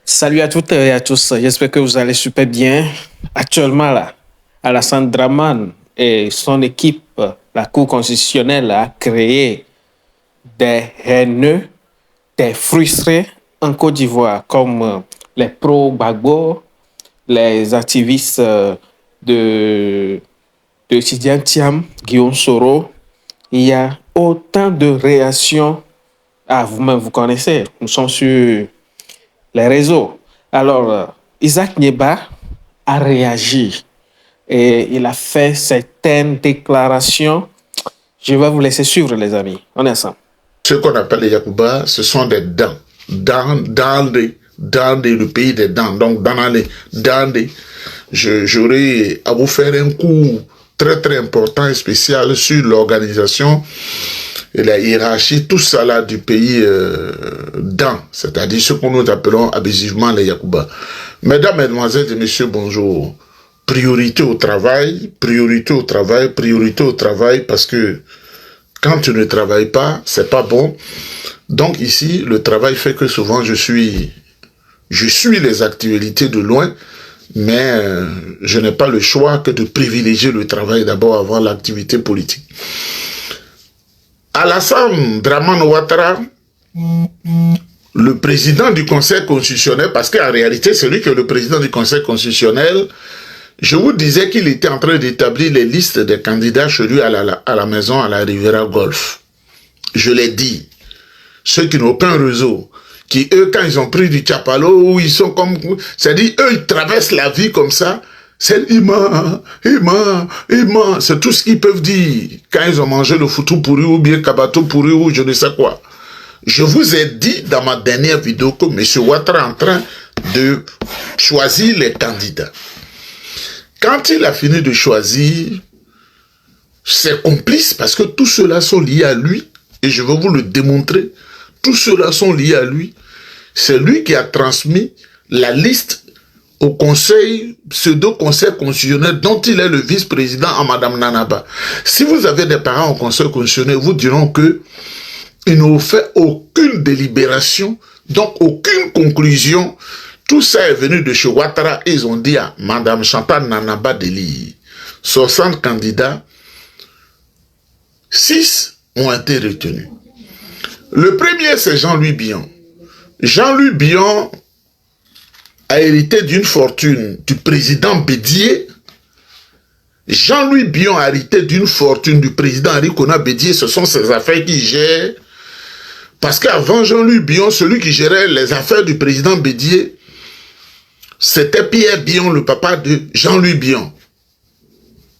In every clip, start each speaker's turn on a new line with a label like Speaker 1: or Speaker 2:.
Speaker 1: Salut à toutes et à tous, j'espère que vous allez super bien. Actuellement, là, Alassane Draman et son équipe, la Cour constitutionnelle, a créé des haineux, des frustrés en Côte d'Ivoire, comme les pro-Gbagbo, les activistes de Tidiane Thiam, Guillaume Soro. Il y a autant de réactions. Ah, vous-même, vous connaissez, nous sommes sur les réseaux. Alors, Isaac Nieba a réagi et il a fait certaines déclarations. Je vais vous laisser suivre, les amis. On est ensemble.
Speaker 2: Ce qu'on appelle les Yacouba, ce sont des dents. Dans le pays des dents. Donc, j'aurais à vous faire un cours très très important et spécial sur l'organisation et la hiérarchie, tout ça là du pays dans, c'est-à-dire ce que nous appelons abusivement les Yacouba. Mesdames, Mesdemoiselles et Messieurs, bonjour. Priorité au travail, priorité au travail, priorité au travail, parce que quand tu ne travailles pas, c'est pas bon. Donc ici, le travail fait que souvent je suis les actualités de loin, mais je n'ai pas le choix que de privilégier le travail d'abord avant l'activité politique. Alassane Draman Ouattara, le président du Conseil constitutionnel, parce qu'en réalité, c'est lui qui est le président du Conseil constitutionnel, je vous disais qu'il était en train d'établir les listes des candidats chez lui à la maison, à la Riviera Golf. Je l'ai dit. Ceux qui n'ont aucun réseau, qui eux, quand ils ont pris du Tchapalo, ils sont comme... C'est-à-dire, eux, ils traversent la vie comme ça. C'est Ima, c'est tout ce qu'ils peuvent dire quand ils ont mangé le foutou pourri ou bien kabato pourri ou je ne sais quoi. Je vous ai dit dans ma dernière vidéo que M. Ouattara est en train de choisir les candidats. Quand il a fini de choisir ses complices, parce que tous ceux-là sont liés à lui, et je vais vous le démontrer, tous ceux-là sont liés à lui, c'est lui qui a transmis la liste au conseil, pseudo-conseil constitutionnel dont il est le vice-président à Madame Nanaba. Si vous avez des parents au conseil constitutionnel, vous diront que ils n'ont fait aucune délibération, donc aucune conclusion. Tout ça est venu de chez Ouattara et ils ont dit à Madame Chantal Nanaba d'élire 60 candidats, 6 ont été retenus. Le premier, c'est Jean-Louis Billon. Jean-Louis Billon a hérité d'une fortune du président Bédié. Jean-Louis Billon a hérité d'une fortune du président Henri Konan Bédié. Ce sont ses affaires qu'il gère. Parce qu'avant Jean-Louis Billon, celui qui gérait les affaires du président Bédié, c'était Pierre Billon, le papa de Jean-Louis Billon.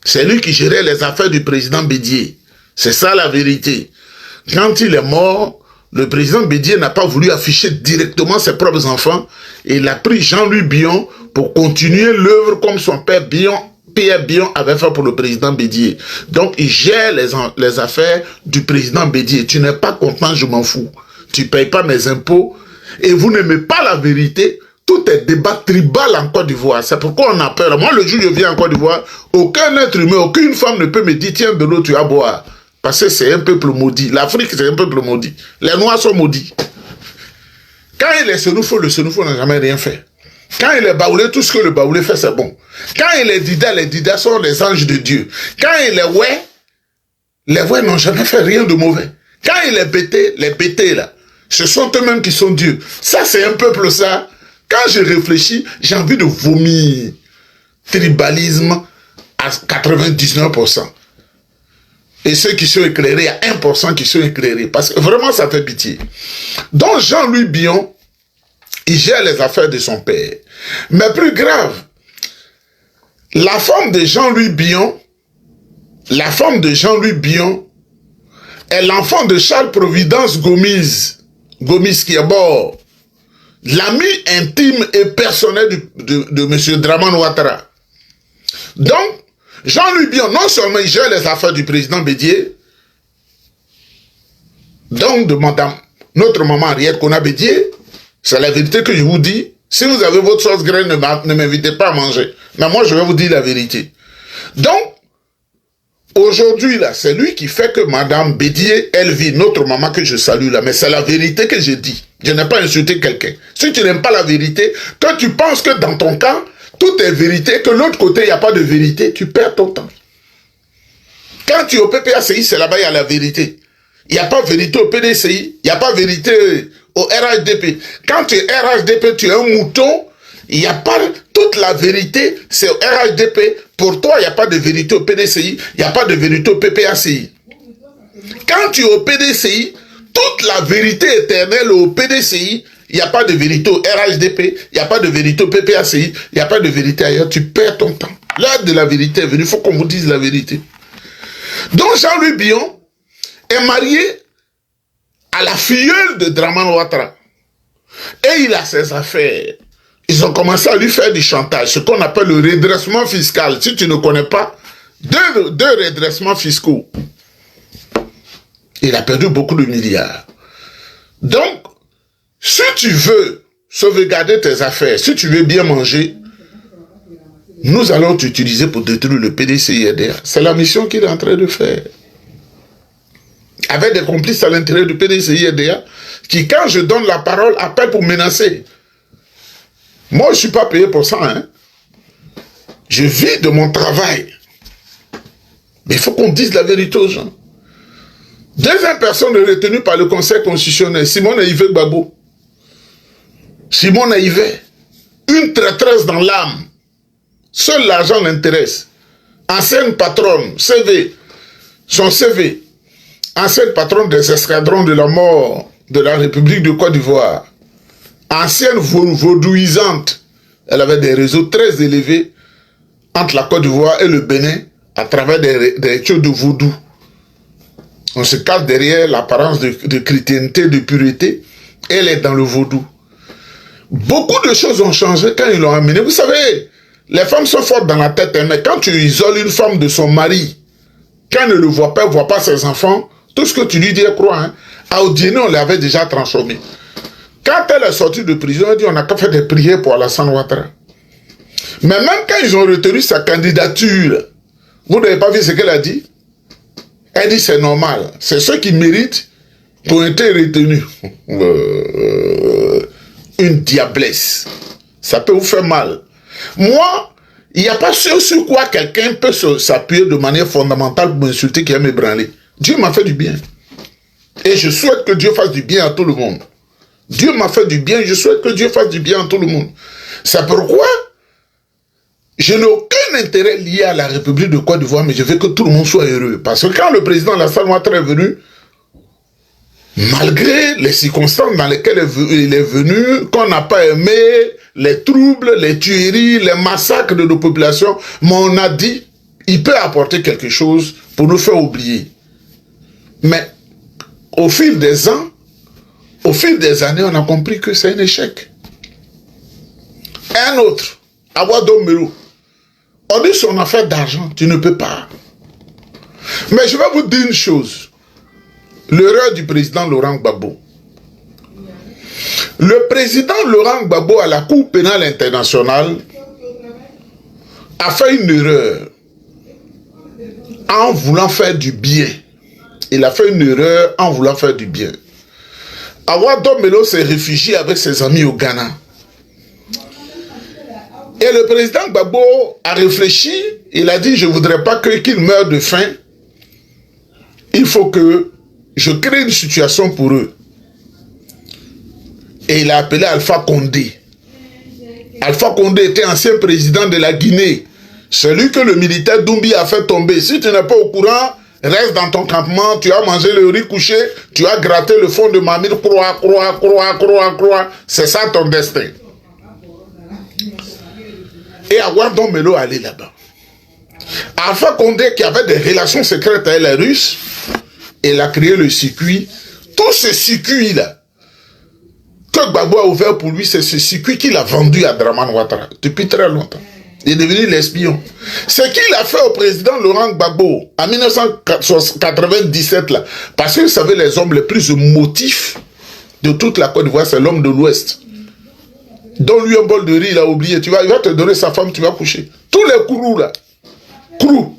Speaker 2: C'est lui qui gérait les affaires du président Bédié. C'est ça la vérité. Quand il est mort, le président Bédié n'a pas voulu afficher directement ses propres enfants et il a pris Jean-Louis Billon pour continuer l'œuvre comme son père Billon, Pierre Billon avait fait pour le président Bédié. Donc il gère les affaires du président Bédié. Tu n'es pas content, je m'en fous. Tu ne payes pas mes impôts et vous n'aimez pas la vérité. Tout est débat tribal en Côte d'Ivoire. C'est pourquoi on a peur. Moi, le jour où je viens en Côte d'Ivoire, aucun être humain, aucune femme ne peut me dire tiens de l'eau, tu vas boire. Parce que c'est un peuple maudit. L'Afrique, c'est un peuple maudit. Les Noirs sont maudits. Quand il est Sénoufo, le Sénoufo n'a jamais rien fait. Quand il est Baoulé, tout ce que le Baoulé fait, c'est bon. Quand il est Dida, les Didas sont les anges de Dieu. Quand il est Oué, les Oué n'ont jamais fait rien de mauvais. Quand il est Bété, les Bétés, là, ce sont eux-mêmes qui sont Dieu. Ça, c'est un peuple, ça. Quand je réfléchis, j'ai envie de vomir. Tribalisme à 99%. Et ceux qui sont éclairés, il y a 1% qui sont éclairés. Parce que vraiment, ça fait pitié. Donc, Jean-Louis Billon, il gère les affaires de son père. Mais plus grave, la femme de Jean-Louis Billon, est l'enfant de Charles Providence Gomis. Gomis qui est mort. L'ami intime et personnel de M. Draman Ouattara. Donc, Jean-Louis Billon, non seulement il gère les affaires du président Bédié, donc de notre maman Henriette Konan Bédié, c'est la vérité que je vous dis. Si vous avez votre sauce graine, ne m'invitez pas à manger. Mais moi, je vais vous dire la vérité. Donc, aujourd'hui, là, c'est lui qui fait que Madame Bédié, elle vit, notre maman que je salue là, mais c'est la vérité que je dis. Je n'ai pas insulté quelqu'un. Si tu n'aimes pas la vérité, que tu penses que dans ton camp, tout est vérité, que l'autre côté, il n'y a pas de vérité, tu perds ton temps. Quand tu es au PPACI, c'est là-bas, il y a la vérité. Il n'y a pas vérité au PDCI, il n'y a pas vérité au RHDP. Quand tu es RHDP, tu es un mouton, il n'y a pas toute la vérité, c'est au RHDP. Pour toi, il n'y a pas de vérité au PDCI, il n'y a pas de vérité au PPACI. Quand tu es au PDCI, toute la vérité éternelle au PDCI, il n'y a pas de vérité au RHDP, il n'y a pas de vérité au PPACI, il n'y a pas de vérité ailleurs, tu perds ton temps. L'heure de la vérité est venue, il faut qu'on vous dise la vérité. Donc Jean-Louis Billon est marié à la filleule de Dramane Ouattara. Et il a ses affaires. Ils ont commencé à lui faire du chantage, ce qu'on appelle le redressement fiscal. Si tu ne connais pas, deux redressements fiscaux. Il a perdu beaucoup de milliards. Donc, si tu veux sauvegarder tes affaires, si tu veux bien manger, nous allons t'utiliser pour détruire le PDCI-RDA. C'est la mission qu'il est en train de faire. Avec des complices à l'intérieur du PDCI-RDA, qui, quand je donne la parole, appellent pour menacer. Moi, je ne suis pas payé pour ça. Hein. Je vis de mon travail. Mais il faut qu'on dise la vérité aux gens. Deuxième personne retenue par le Conseil constitutionnel, Simone Naïvé Gbagbo. Simone Naïvé, une traîtresse dans l'âme. Seul l'argent l'intéresse. Ancienne patronne, CV, son CV. Ancienne patronne des escadrons de la mort de la République de Côte d'Ivoire. Ancienne vaudouisante. Elle avait des réseaux très élevés entre la Côte d'Ivoire et le Bénin à travers des choses de vaudou. On se cache derrière l'apparence de chrétienté, de pureté. Elle est dans le vaudou. Beaucoup de choses ont changé quand ils l'ont amené. Vous savez, les femmes sont fortes dans la tête, hein, mais quand tu isoles une femme de son mari, quand elle ne le voit pas ses enfants, tout ce que tu lui dis, elle croit. Hein. À Odiéné, on l'avait déjà transformée. Quand elle est sortie de prison, elle dit on n'a qu'à faire des prières pour Alassane Ouattara. Mais même quand ils ont retenu sa candidature, vous n'avez pas vu ce qu'elle a dit? Elle dit c'est normal. C'est ceux qui méritent qui ont été retenus. Une diablesse. Ça peut vous faire mal. Moi, il n'y a pas sur quoi quelqu'un peut s'appuyer de manière fondamentale pour m'insulter qui aime m'ébranler. Dieu m'a fait du bien. Et je souhaite que Dieu fasse du bien à tout le monde. Dieu m'a fait du bien, je souhaite que Dieu fasse du bien à tout le monde. C'est pourquoi je n'ai aucun intérêt lié à la République de Côte d'Ivoire, mais je veux que tout le monde soit heureux. Parce que quand le président Alassane Ouattara est venu, malgré les circonstances dans lesquelles il est venu, qu'on n'a pas aimé, les troubles, les tueries, les massacres de nos populations, mais on a dit, il peut apporter quelque chose pour nous faire oublier. Mais au fil des ans, au fil des années, on a compris que c'est un échec. Un autre, Awado Melo, on dit son affaire d'argent, tu ne peux pas. Mais je vais vous dire une chose. L'erreur du président Laurent Gbagbo. Le président Laurent Gbagbo à la Cour pénale internationale a fait une erreur en voulant faire du bien. Il a fait une erreur en voulant faire du bien. Awado Melo s'est réfugié avec ses amis au Ghana. Et le président Gbagbo a réfléchi, il a dit, je ne voudrais pas qu'il meure de faim. Il faut que je crée une situation pour eux. Et il a appelé Alpha Condé. Alpha Condé était ancien président de la Guinée. Celui que le militaire Doumbia a fait tomber. Si tu n'es pas au courant, reste dans ton campement, tu as mangé le riz couché, tu as gratté le fond de ma mine, croix. C'est ça ton destin. Et Awado Melo allait là-bas. Alpha Condé, qui avait des relations secrètes avec les Russes, il a créé le circuit. Tout ce circuit-là, que Gbagbo a ouvert pour lui, c'est ce circuit qu'il a vendu à Dramane Ouattara depuis très longtemps. Il est devenu l'espion. Ce qu'il a fait au président Laurent Gbagbo en 1997, là, parce que vous savez, les hommes les plus émotifs de toute la Côte d'Ivoire, c'est l'homme de l'Ouest. Donne-lui un bol de riz, il a oublié. Il va te donner sa femme, tu vas coucher. Tous les kourous, là, tous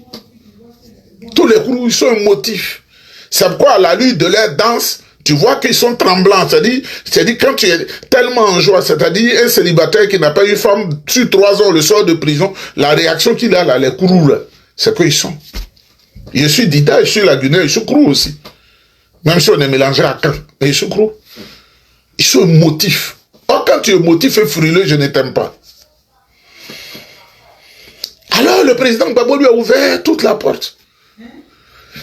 Speaker 2: les kourous, ils sont émotifs. C'est pourquoi à la lutte de leur danse, Tu vois qu'ils sont tremblants. C'est-à-dire quand tu es tellement en joie, c'est-à-dire un célibataire qui n'a pas eu femme sur 3 ans le sort de prison, la réaction qu'il a là, les courroux, c'est qu'ils sont. Je suis Dida, je suis Lagunaire, je suis Krou aussi. Même si on est mélangé à Caen, mais je suis Krou. Ils sont motifs. Or, quand tu es motif et frileux, je ne t'aime pas. Alors, le président Gbagbo lui a ouvert toute la porte.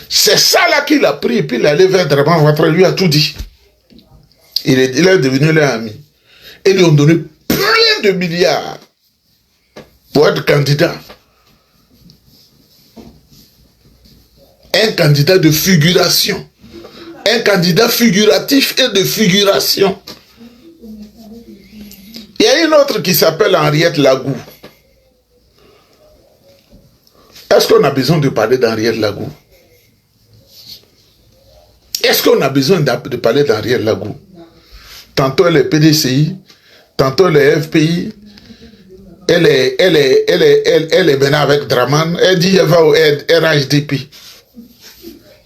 Speaker 2: C'est ça là qu'il a pris, et puis il est allé vers Draman Ouattara, lui a tout dit. Il est devenu leur ami. Et lui ont donné plein de milliards pour être candidat. Un candidat de figuration. Un candidat figuratif et de figuration. Il y a une autre qui s'appelle Henriette Lagou. Est-ce qu'on a besoin de parler d'Henriette Lagou? Est-ce qu'on a besoin de parler d'Henriette Lagou? Tantôt elle est PDCI, tantôt elle est FPI, elle est maintenant avec Draman, elle dit elle va au RHDP.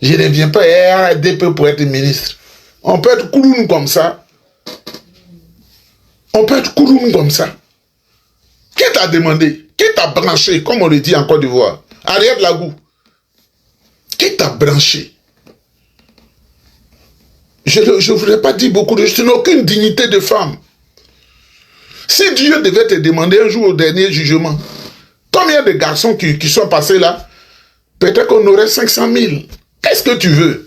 Speaker 2: Je ne viens pas à RHDP pour être ministre. On peut être couloune comme ça. On peut être couloune comme ça. Qui t'a demandé? Qui t'a branché, comme on le dit en Côte d'Ivoire? Henriette Lagou. Qui t'a branché? Je ne voudrais pas dire beaucoup de choses. Tu n'as aucune dignité de femme. Si Dieu devait te demander un jour au dernier jugement, combien de garçons qui sont passés là, peut-être qu'on aurait 500 000. Qu'est-ce que tu veux?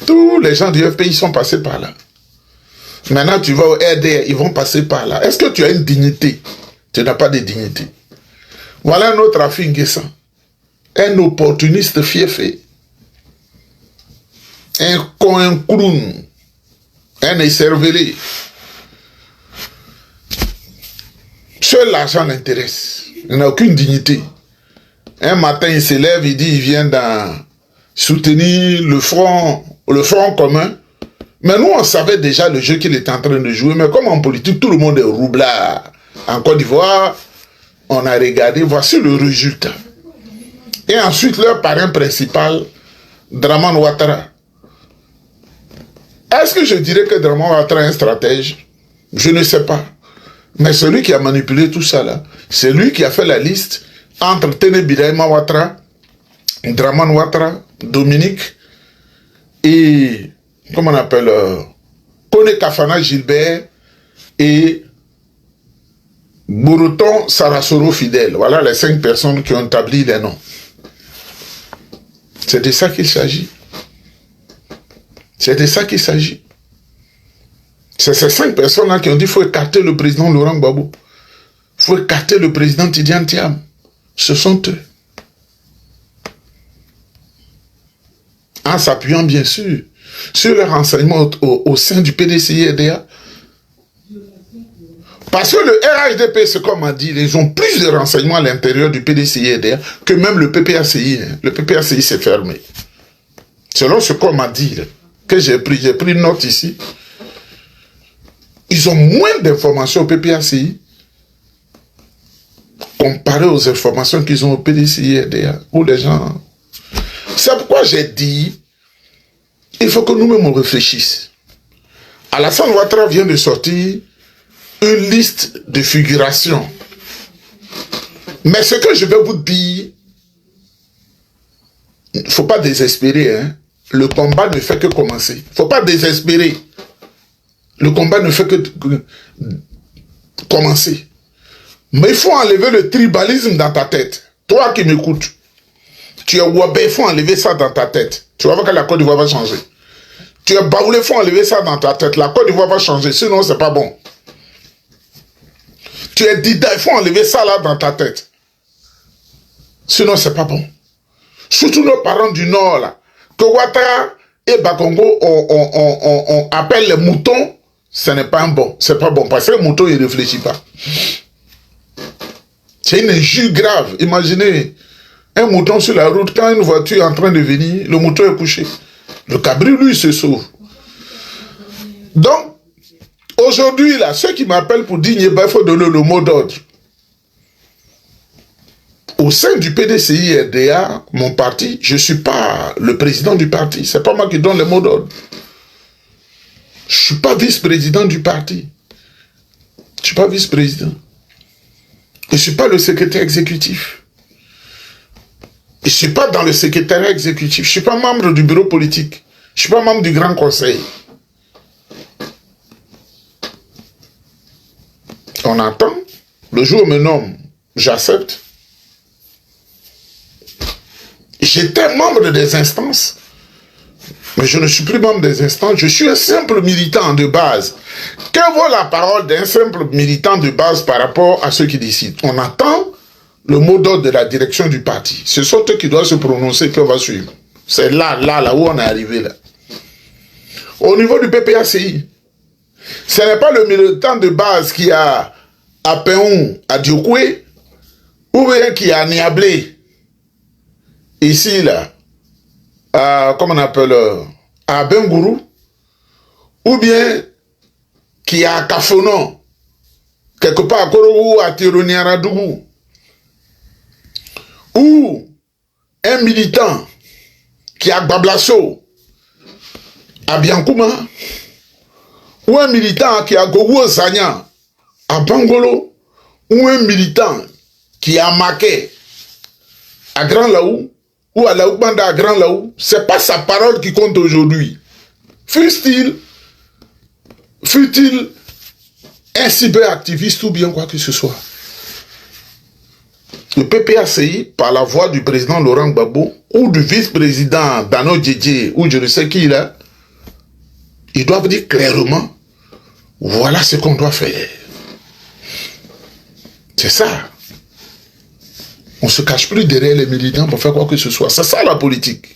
Speaker 2: Tous les gens du FPI sont passés par là. Maintenant, tu vas au RDR, ils vont passer par là. Est-ce que tu as une dignité? Tu n'as pas de dignité. Voilà un autre Afinguessan. Un opportuniste fiefé. Un coin un écervelé. Seul l'argent l'intéresse. Il n'a aucune dignité. Un matin, il s'élève, il dit, il vient soutenir le front commun. Mais nous, on savait déjà le jeu qu'il était en train de jouer. Mais comme en politique, tout le monde est roublard. En Côte d'Ivoire, on a regardé, voici le résultat. Et ensuite, leur parrain principal, Draman Ouattara. Est-ce que je dirais que Draman Ouattara est un stratège? Je ne sais pas. Mais celui qui a manipulé tout ça là, c'est lui qui a fait la liste entre Téné Birahima Ouattara, Draman Ouattara, Dominique et, comment on appelle, Kone Kafana Gilbert et Bourouton Sarasoro Fidèle. Voilà les 5 personnes qui ont établi les noms. C'est de ça qu'il s'agit. C'est de ça qu'il s'agit. C'est ces 5 personnes-là qui ont dit qu'il faut écarter le président Laurent Gbagbo. Il faut écarter le président Tidiane Thiam. Ce sont eux. En s'appuyant bien sûr sur les renseignements au sein du PDCI-RDA. Parce que le RHDP, c'est comme on dit, ils ont plus de renseignements à l'intérieur du PDCI-RDA que même le PPACI. Le PPACI s'est fermé. Selon ce qu'on m'a dit, que j'ai pris note ici, ils ont moins d'informations au PPACI comparé aux informations qu'ils ont au PDCI-RDA, où les gens... C'est pourquoi j'ai dit, il faut que nous-mêmes on réfléchisse. Alassane Ouattara vient de sortir une liste de figuration. Mais ce que je vais vous dire, il ne faut pas désespérer, hein. Le combat ne fait que commencer. Il ne faut pas désespérer. Le combat ne fait que commencer. Mais il faut enlever le tribalisme dans ta tête. Toi qui m'écoutes, tu es Wabé, il faut enlever ça dans ta tête. Tu vas voir que la Côte d'Ivoire va changer. Tu es Baoulé, il faut enlever ça dans ta tête. La Côte d'Ivoire va changer, sinon c'est pas bon. Tu es Dida, il faut enlever ça là dans ta tête. Sinon c'est pas bon. Surtout nos parents du Nord là. Que Ouattara et Bakongo on appelle les moutons, ce n'est pas bon. C'est pas bon. Parce que le mouton, il ne réfléchit pas. C'est une injure grave. Imaginez un mouton sur la route, quand une voiture est en train de venir, le mouton est couché. Le cabri, lui, se sauve. Donc, aujourd'hui, là, ceux qui m'appellent pour dire il faut donner le mot d'ordre au sein du PDCI-RDA, mon parti, je ne suis pas le président du parti. Ce n'est pas moi qui donne les mots d'ordre. Je ne suis pas vice-président du parti. Je ne suis pas vice-président. Je ne suis pas le secrétaire exécutif. Je ne suis pas dans le secrétariat exécutif. Je ne suis pas membre du bureau politique. Je ne suis pas membre du Grand Conseil. On attend. Le jour où on me nomme, j'accepte. J'étais membre des instances. Mais je ne suis plus membre des instances. Je suis un simple militant de base. Que vaut la parole d'un simple militant de base par rapport à ceux qui décident? On attend le mot d'ordre de la direction du parti. Ce sont eux qui doivent se prononcer et puis on va suivre. C'est là où on est arrivé là. Au niveau du PPACI, ce n'est pas le militant de base qui a à Péon, à Diokoué, ou bien qui a Niablé, ici là, comment on appelle, à Bengourou, ou bien qui a Kafonon, quelque part à Korou, à Tironiaradougou, ou un militant qui a Bablasso, à Biankouma, ou un militant qui a Gogo Zanya, à Bangolo, ou un militant qui a Maké, à Grand Laou, ou à Laoubanda à Grand Laou, c'est pas sa parole qui compte aujourd'hui. Fut-il un cyberactiviste ou bien quoi que ce soit. Le PPACI, par la voix du président Laurent Gbagbo, ou du vice-président Dano Djedje, ou je ne sais qui là, ils doivent dire clairement, voilà ce qu'on doit faire. C'est ça. On ne se cache plus derrière les militants pour faire quoi que ce soit. C'est ça la politique.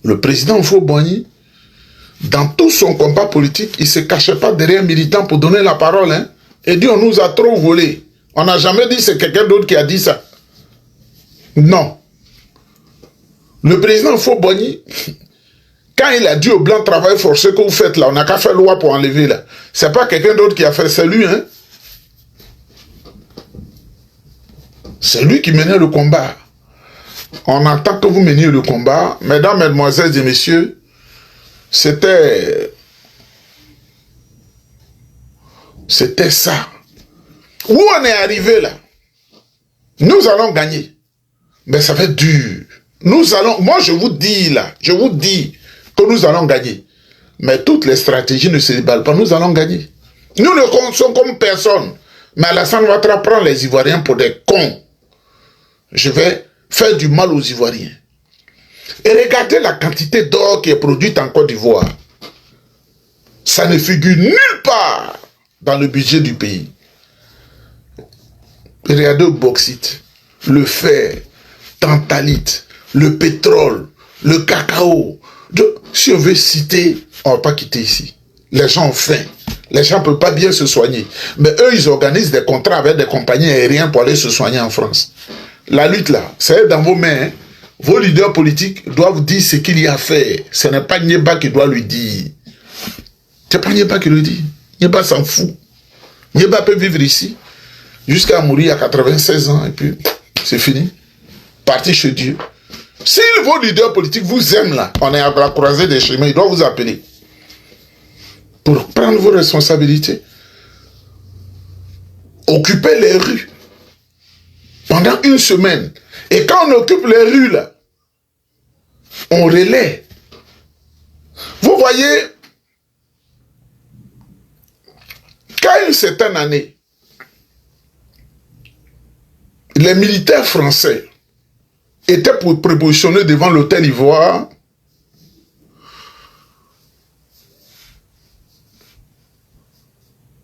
Speaker 2: Le président Foboni, dans tout son combat politique, il ne se cachait pas derrière un militant pour donner la parole. Hein, et dit on nous a trop volé. On n'a jamais dit c'est quelqu'un d'autre qui a dit ça. Non. Le président Foboni, quand il a dit au blanc travail forcé que vous faites là, on n'a qu'à faire loi pour enlever là. C'est pas quelqu'un d'autre qui a fait, c'est lui, hein. C'est lui qui menait le combat. On entend que vous meniez le combat. Mesdames, mesdemoiselles et messieurs, c'était ça. Où on est arrivé là? Nous allons gagner. Mais ça va être dur. Moi je vous dis là, je vous dis que nous allons gagner. Mais toutes les stratégies ne se déballent pas, nous allons gagner. Nous ne sommes comme personne. Mais Alassane Ouattara prend les Ivoiriens pour des cons. Je vais faire du mal aux Ivoiriens. Et regardez la quantité d'or qui est produite en Côte d'Ivoire. Ça ne figure nulle part dans le budget du pays. Regardez le bauxite, le fer, tantalite, le pétrole, le cacao. Si on veut citer, on ne va pas quitter ici. Les gens ont faim. Les gens ne peuvent pas bien se soigner. Mais eux, ils organisent des contrats avec des compagnies aériennes pour aller se soigner en France. La lutte là, c'est dans vos mains. Hein. Vos leaders politiques doivent dire ce qu'il y a à faire. Ce n'est pas Nieba qui doit lui dire. Ce n'est pas Nieba qui le dit. Nieba s'en fout. Nieba peut vivre ici jusqu'à mourir à 96 ans et puis c'est fini. Parti chez Dieu. Si vos leaders politiques vous aiment là, on est à la croisée des chemins, ils doivent vous appeler pour prendre vos responsabilités. Occupez les rues pendant une semaine. Et quand on occupe les rues là, on relaie. Vous voyez, qu'à une certaine année, les militaires français étaient prépositionnés devant l'hôtel Ivoire.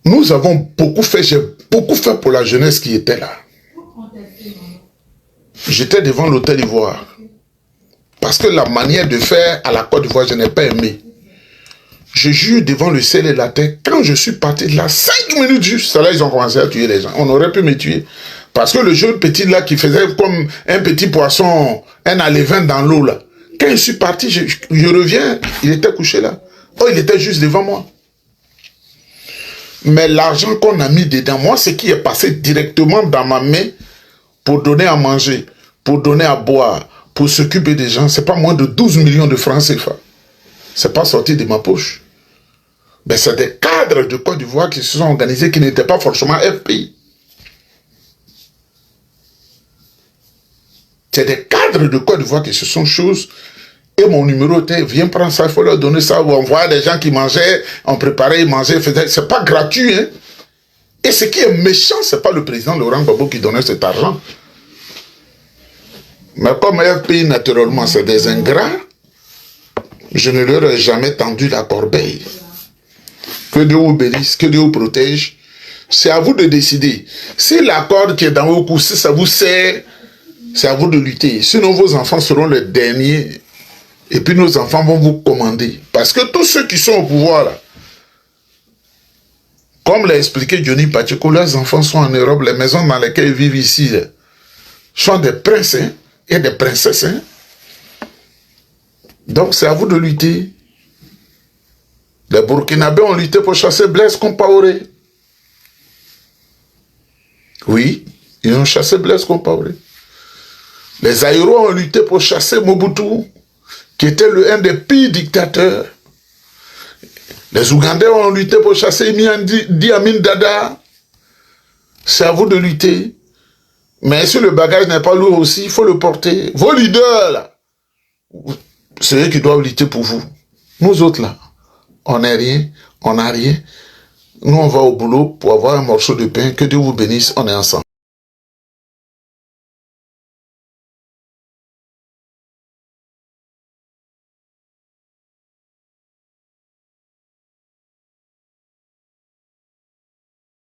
Speaker 2: Nous avons beaucoup fait, j'ai beaucoup fait pour la jeunesse qui était là. J'étais devant l'hôtel Ivoire. Parce que la manière de faire à la Côte d'Ivoire, je n'ai pas aimé. Je jure devant le ciel et la terre, quand je suis parti de là, 5 minutes juste, là, ils ont commencé à tuer les gens. On aurait pu me tuer. Parce que le jeune petit là, qui faisait comme un petit poisson, un alevin dans l'eau là, quand je suis parti, je reviens, il était couché là. Oh, il était juste devant moi. Mais l'argent qu'on a mis dedans, moi, ce qui est passé directement dans ma main pour donner à manger, pour donner à boire, pour s'occuper des gens, c'est pas moins de 12 millions de francs CFA. C'est pas sorti de ma poche. Mais c'est des cadres de Côte d'Ivoire qui se sont organisés, qui n'étaient pas forcément FPI. C'est des cadres de Côte d'Ivoire qui se sont choses. Et mon numéro était, viens prendre ça, il faut leur donner ça. Ou on voit des gens qui mangeaient, on préparait, ils mangeaient, faisaient. C'est pas gratuit, hein. Et ce qui est méchant, c'est pas le président Laurent Gbagbo qui donnait cet argent. Mais comme FPI, naturellement, c'est des ingrats, je ne leur ai jamais tendu la corbeille. Que Dieu vous bénisse, que Dieu vous protège. C'est à vous de décider. Si la corde qui est dans vos coups, si ça vous sert, c'est à vous de lutter. Sinon, vos enfants seront les derniers. Et puis nos enfants vont vous commander. Parce que tous ceux qui sont au pouvoir, là, comme l'a expliqué Johnny Pacheco, leurs enfants sont en Europe, les maisons dans lesquelles ils vivent ici, là, sont des princes, hein, et des princesses. Hein. Donc c'est à vous de lutter. Les Burkinabés ont lutté pour chasser Blaise Compaoré. Oui, ils ont chassé Blaise Compaoré. Les Aïros ont lutté pour chasser Mobutu, qui était un des pires dictateurs. Les Ougandais ont lutté pour chasser Idi Amin Dada. C'est à vous de lutter. Mais si le bagage n'est pas lourd aussi, il faut le porter. Vos leaders, là, c'est eux qui doivent lutter pour vous. Nous autres, là, on n'est rien, on n'a rien. Nous, on va au boulot pour avoir un morceau de pain. Que Dieu vous bénisse, on est ensemble.